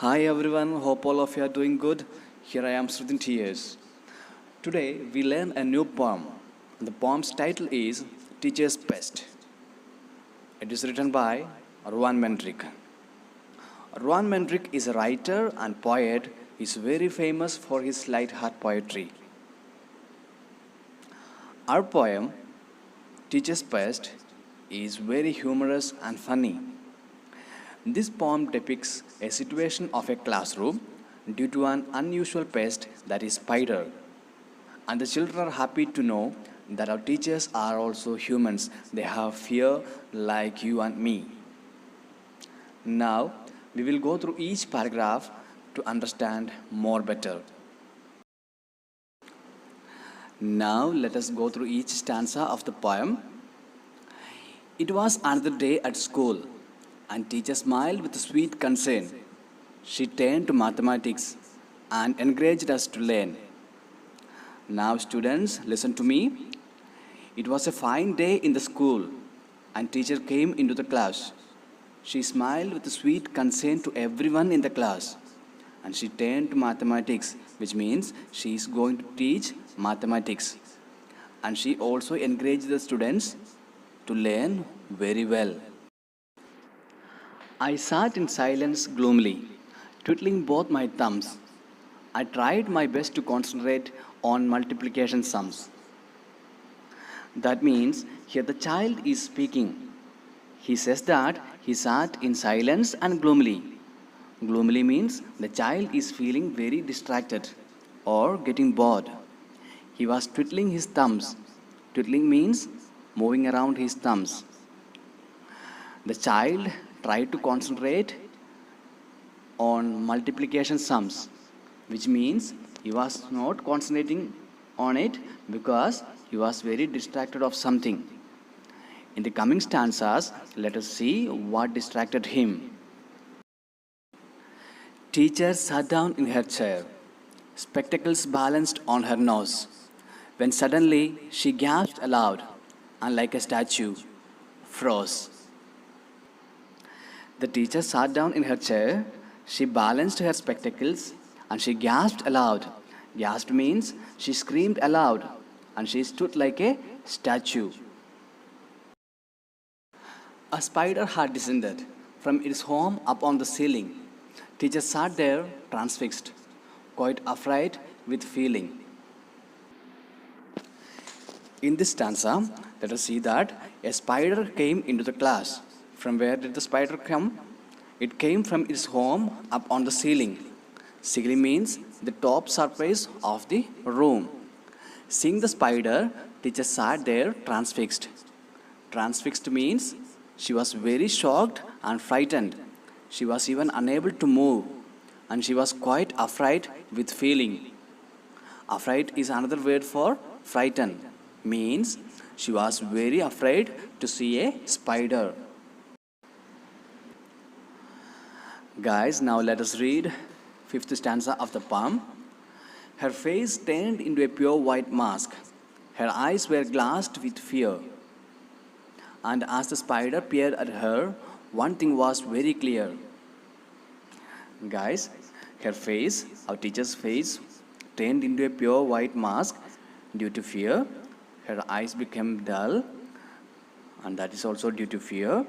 Hi everyone, hope all of you are doing good. Here I am, Sridin Tears. Today we learn a new poem. The poem's title is Teacher's Pest. It is written by Ruan Mendrick. Ruan Mendrick is a writer and poet. He is very famous for his light-hearted poetry. Our poem, Teacher's Pest, is very humorous and funny. This poem depicts a situation of a classroom due to an unusual pest that is spider. And the children are happy to know that our teachers are also humans. They have fear like you and me. Now, we will go through each paragraph to understand more better. Now, let us go through each stanza of the poem. It was another day at school, and teacher smiled with sweet concern. She turned to mathematics and encouraged us to learn. Now, students, listen to me. It was a fine day in the school, and teacher came into the class. She smiled with sweet concern to everyone in the class, and she turned to mathematics, which means she is going to teach mathematics. And she also encouraged the students to learn very well. I sat in silence gloomily, twiddling both my thumbs. I tried my best to concentrate on multiplication sums. That means here the child is speaking. He says that he sat in silence and gloomily. Gloomily means the child is feeling very distracted or getting bored. He was twiddling his thumbs. Twiddling means moving around his thumbs. The child tried to concentrate on multiplication sums, which means he was not concentrating on it because he was very distracted of something. In the coming stanzas, let us see what distracted him. Teacher sat down in her chair, spectacles balanced on her nose, when suddenly she gasped aloud and like a statue, froze. The teacher sat down in her chair, she balanced her spectacles, and she gasped aloud. Gasped means she screamed aloud, and she stood like a statue. A spider had descended from its home up on the ceiling. Teacher sat there transfixed, quite afraid with feeling. In this stanza, let us see that a spider came into the class. From where did the spider come? It came from its home up on the ceiling. Ceiling means the top surface of the room. Seeing the spider, teacher sat there transfixed. Transfixed means she was very shocked and frightened. She was even unable to move, and she was quite afraid with feeling. Afraid is another word for frightened. Means she was very afraid to see a spider. Guys, now let us read fifth stanza of the poem. Her face turned into a pure white mask. Her eyes were glassed with fear. And as the spider peered at her, one thing was very clear. Guys, her face, our teacher's face, turned into a pure white mask due to fear. Her eyes became dull, and that is also due to fear.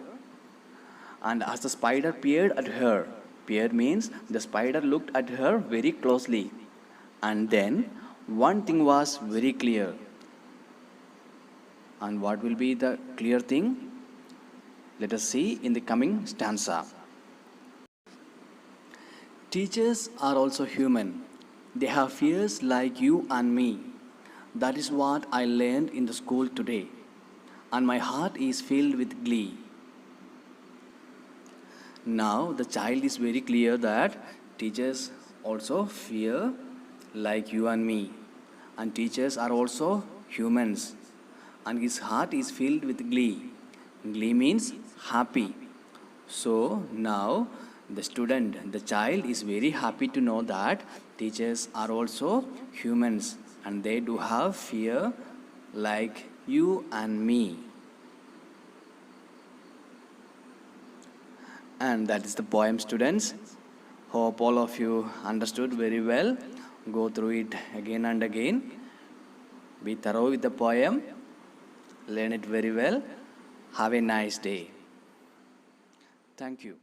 And as the spider peered at her, peered means the spider looked at her very closely. And then one thing was very clear. And what will be the clear thing? Let us see in the coming stanza. Teachers are also human. They have fears like you and me. That is what I learned in the school today. And my heart is filled with glee. Now the child is very clear that teachers also fear like you and me. And teachers are also humans. And his heart is filled with glee. Glee means happy. So now the student, the child is very happy to know that teachers are also humans and they do have fear like you and me. And that is the poem, students. Hope all of you understood very well. Go through it again and again. Be thorough with the poem. Learn it very well. Have a nice day. Thank you.